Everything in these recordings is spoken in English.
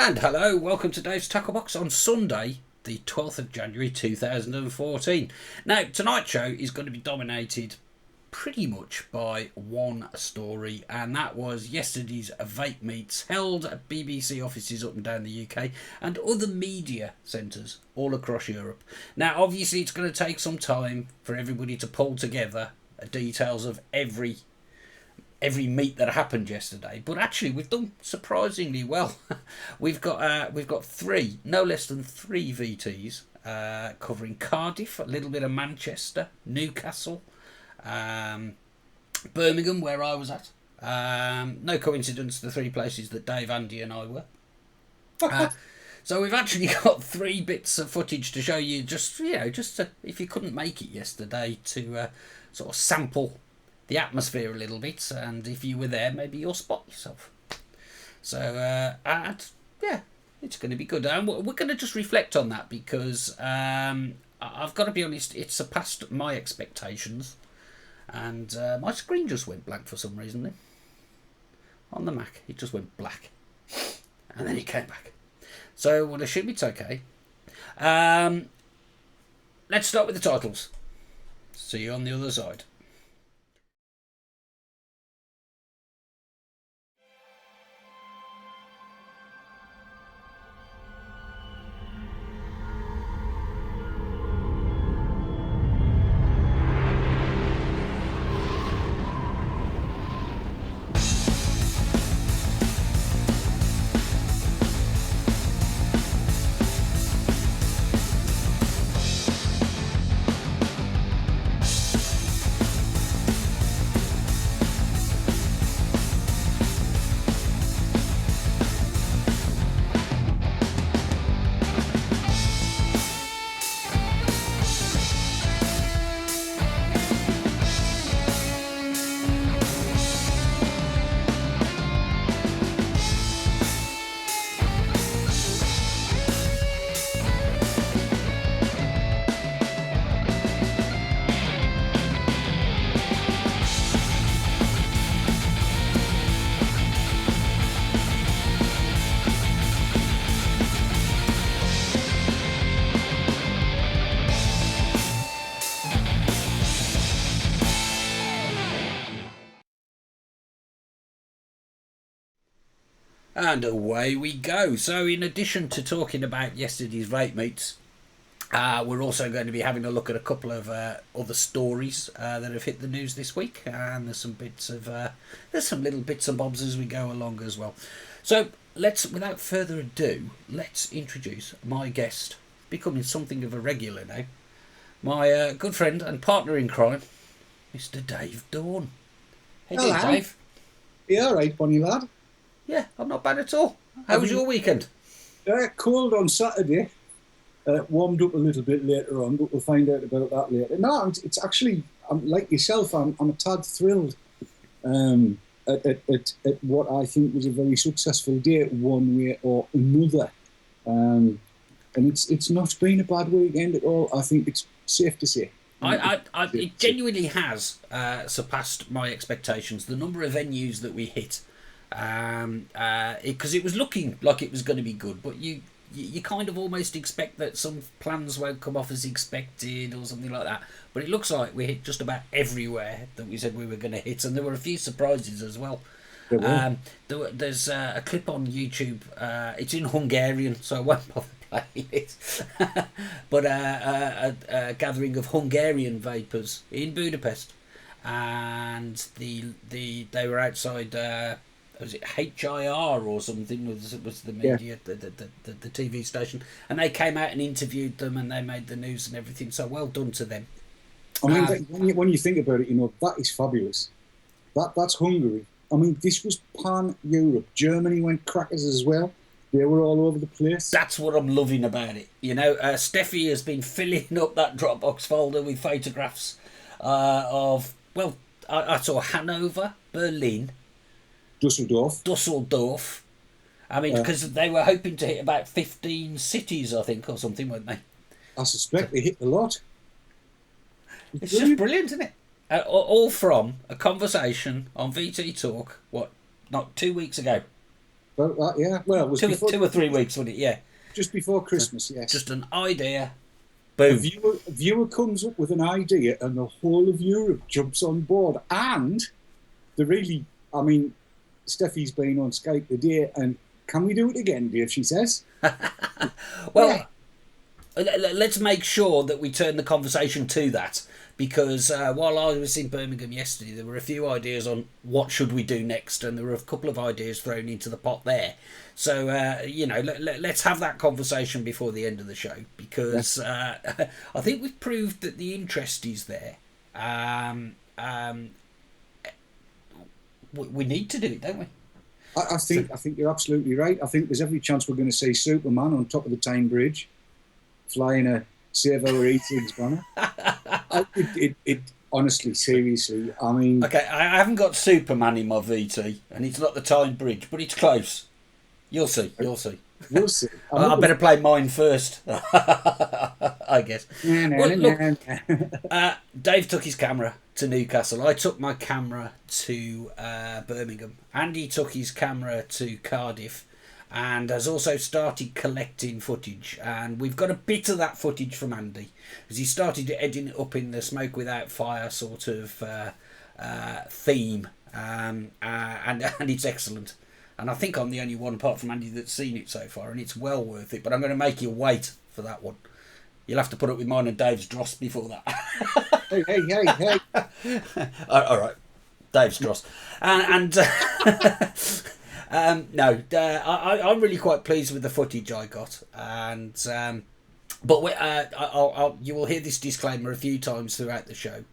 And hello, welcome to Dave's Tackle Box on Sunday, the 12th of January 2014. Now, tonight's show is going to be dominated pretty much by one story, and that was yesterday's vape meets held at BBC offices up and down the UK and other media centres all across Europe. Now, obviously, it's going to take some time for everybody to pull together details of every meet that happened yesterday, but actually we've done surprisingly well. we've got three, no less than three VTs covering Cardiff, a little bit of Manchester, Newcastle, Birmingham, where I was at. No coincidence, the three places that Dave, Andy, and I were. So we've actually got three bits of footage to show you, just if you couldn't make it yesterday, to sort of sample the atmosphere a little bit, and if you were there, maybe you'll spot yourself. So, it's going to be good. And we're going to just reflect on that because I've got to be honest, it surpassed my expectations, and my screen just went blank for some reason then. On the Mac, it just went black, and then it came back. So, we'll assume it's okay. Let's start with the titles. See you on the other side. And away we go. So in addition to talking about yesterday's vape meets, we're also going to be having a look at a couple of other stories that have hit the news this week, and there's some little bits and bobs as we go along as well. So without further ado, let's introduce my guest, becoming something of a regular now, my good friend and partner in crime, Mr. Dave Dawn. Hey, Hello. Dave. Yeah, all right, Bonnie lad. Yeah, I'm not bad at all. How was your weekend? Cold on Saturday. Warmed up a little bit later on, but we'll find out about that later. No, it's actually, like yourself, I'm a tad thrilled at what I think was a very successful day, one way or another. And it's not been a bad weekend at all. I think it's safe to say. It genuinely has surpassed my expectations. The number of venues that we hit. Because it was looking like it was going to be good, but you kind of almost expect that some plans won't come off as expected or something like that. But it looks like we hit just about everywhere that we said we were going to hit, and there were a few surprises as well. There's a clip on YouTube. It's in Hungarian, so I won't bother playing it. But a gathering of Hungarian vapors in Budapest, and they were outside. Was it HIR or something? Was the media, the TV station, and they came out and interviewed them, and they made the news and everything. So well done to them. I mean, when you think about it, that is fabulous. That's Hungary. I mean, this was pan-Europe. Germany went crackers as well. They were all over the place. That's what I'm loving about it. Steffi has been filling up that Dropbox folder with photographs of, well, I saw Hanover, Berlin, Dusseldorf. I mean, because they were hoping to hit about 15 cities, I think, or something, weren't they? I suspect they hit a lot. It's just brilliant, isn't it? All from a conversation on VT Talk, not 2 weeks ago. But yeah, well, it was before, 2 or 3 weeks, wasn't it? Yeah. just before Christmas. Yes. Just an idea. A Boom. viewer comes up with an idea, and the whole of Europe jumps on board. And the really, I mean, Steffi's been on Skype today, and can we do it again, Dave? She says. Well, let's make sure that we turn the conversation to that, because while I was in Birmingham yesterday, there were a few ideas on what should we do next, and there were a couple of ideas thrown into the pot there. So let's have that conversation before the end of the show, because I think we've proved that the interest is there. We need to do it, don't we? I think you're absolutely right. I think there's every chance we're going to see Superman on top of the Tyne Bridge, flying a Save Our Eatings banner. It honestly, seriously, I mean... Okay, I haven't got Superman in my VT, and it's not the Tyne Bridge, but it's close. You'll see. We'll see. I better play mine first, I guess. Look, Dave took his camera to Newcastle. I took my camera to Birmingham. Andy took his camera to Cardiff, and has also started collecting footage. And we've got a bit of that footage from Andy, as he started editing it up in the Smoke Without Fire sort of theme, and it's excellent. And I think I'm the only one apart from Andy that's seen it so far, and it's well worth it. But I'm going to make you wait for that one. You'll have to put up with mine and Dave's dross before that. Hey. All right, Dave's dross. I'm really quite pleased with the footage I got. And you will hear this disclaimer a few times throughout the show.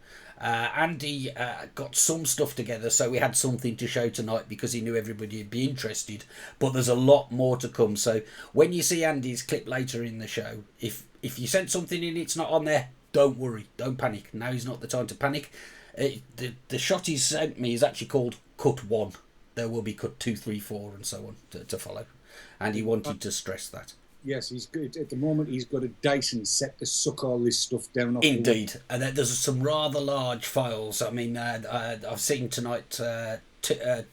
Andy got some stuff together, so we had something to show tonight because he knew everybody would be interested. But there's a lot more to come. So when you see Andy's clip later in the show, if you sent something in, it's not on there, don't worry, don't panic. Now is not the time to panic. The shot he sent me is actually called Cut 1. There will be Cut 2, 3, 4, and so on to follow. And he wanted to stress that. Yes, he's good. At the moment, he's got a Dyson set to suck all this stuff down. Indeed. And there's some rather large files. I mean, I've seen tonight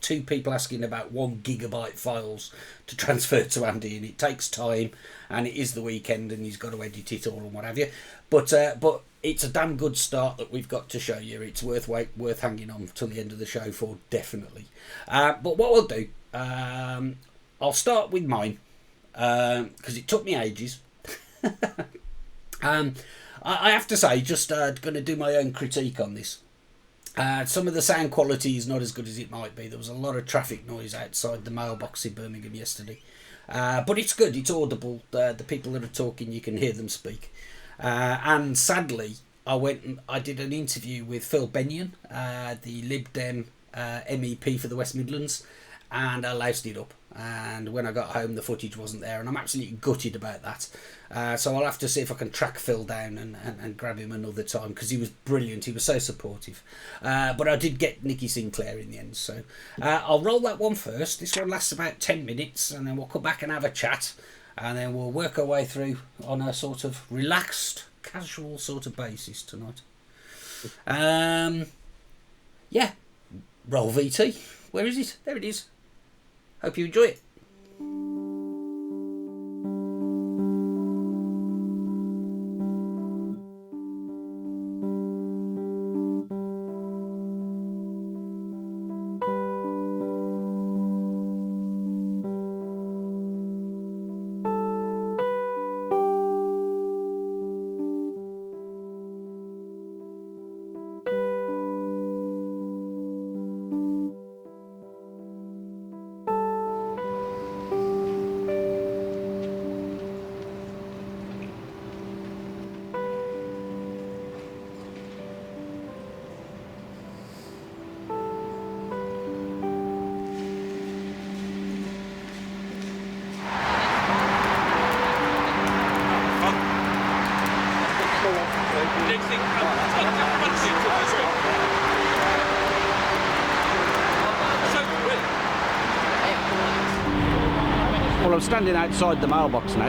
two people asking about 1 gigabyte files to transfer to Andy, and it takes time, and it is the weekend, and he's got to edit it all and what have you. But it's a damn good start that we've got to show you. It's worth hanging on till the end of the show for, definitely. But what we'll do, I'll start with mine. Because it took me ages. I have to say, just going to do my own critique on this. Some of the sound quality is not as good as it might be. There was a lot of traffic noise outside the mailbox in Birmingham yesterday. But it's good, it's audible. The people that are talking, you can hear them speak. And sadly, I did an interview with Phil Bennion, the Lib Dem MEP for the West Midlands, and I loused it up. And when I got home, the footage wasn't there, and I'm absolutely gutted about that. So I'll have to see if I can track Phil down and grab him another time, because he was brilliant. He was so supportive. But I did get Nikki Sinclair in the end. So I'll roll that one first. This one lasts about 10 minutes, and then we'll come back and have a chat, and then we'll work our way through on a sort of relaxed, casual sort of basis tonight. Yeah, roll VT. Where is it? There it is. Hope you enjoy it. Well, I'm standing outside the mailbox now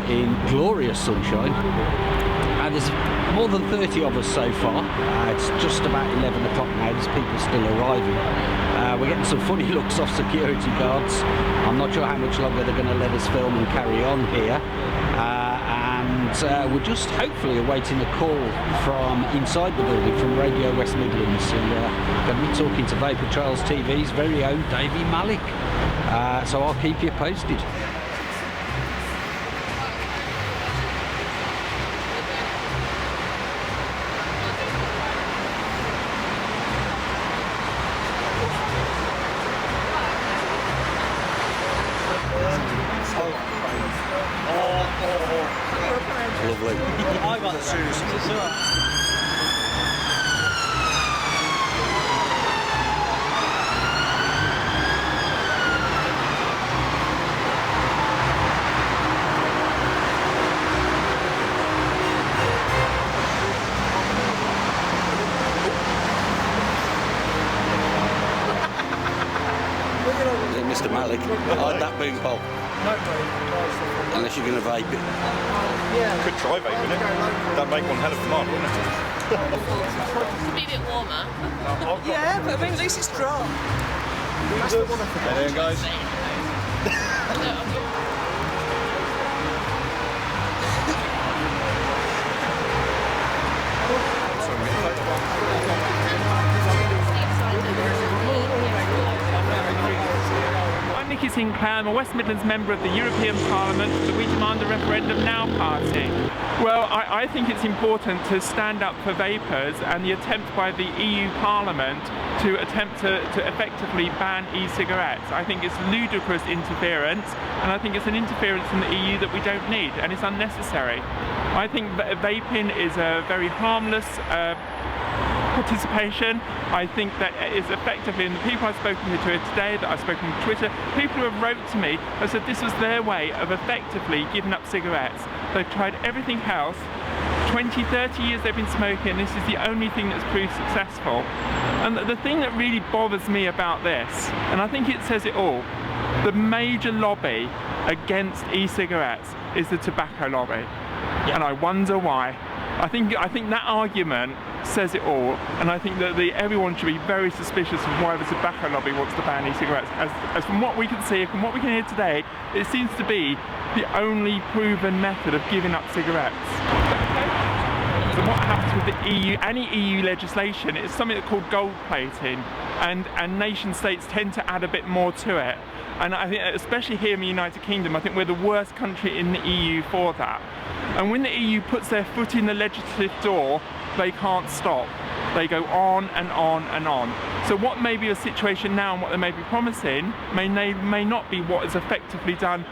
in glorious sunshine, and there's more than 30 of us so far. It's just about 11 o'clock now. There's people still arriving. we're getting some funny looks off security guards. I'm not sure how much longer they're going to let us film and carry on here. And we're just hopefully awaiting a call from inside the building from Radio West Midlands, who are going to be talking to Vapor Trails TV's very own Davey Malik. So I'll keep you posted. Lovely. I got the shoes. Mr. Malik, hide that boom pole. Unless you're going to vape it. Yeah. Could try vaping it. That'd make one hell of a mark, wouldn't it? It'd be a bit warmer. Yeah, but I mean, at least it's dry. Hey there, guys. Nicky Sinclair, I'm a West Midlands member of the European Parliament for the We Demand a Referendum Now party. Well, I think it's important to stand up for vapors, and the attempt by the EU Parliament to attempt to effectively ban e-cigarettes. I think it's ludicrous interference, and I think it's an interference from the EU that we don't need, and it's unnecessary. I think vaping is a very harmless participation. I think that is effectively, and the people I've spoken to today, that I've spoken to Twitter, people who have wrote to me have said this was their way of effectively giving up cigarettes. They've tried everything else. 20, 30 years they've been smoking, and this is the only thing that's proved successful. And the thing that really bothers me about this, and I think it says it all, the major lobby against e-cigarettes is the tobacco lobby. Yeah. And I wonder why. I think that argument says it all, and I think that everyone should be very suspicious of why the tobacco lobby wants to ban e-cigarettes. As from what we can see, from what we can hear today, it seems to be the only proven method of giving up cigarettes. So what happens with the EU, any EU legislation, it's something called gold plating, and nation states tend to add a bit more to it. And I think, especially here in the United Kingdom, I think we're the worst country in the EU for that. And when the EU puts their foot in the legislative door, they can't stop. They go on and on and on. So what may be a situation now and what they may be promising may not be what is effectively done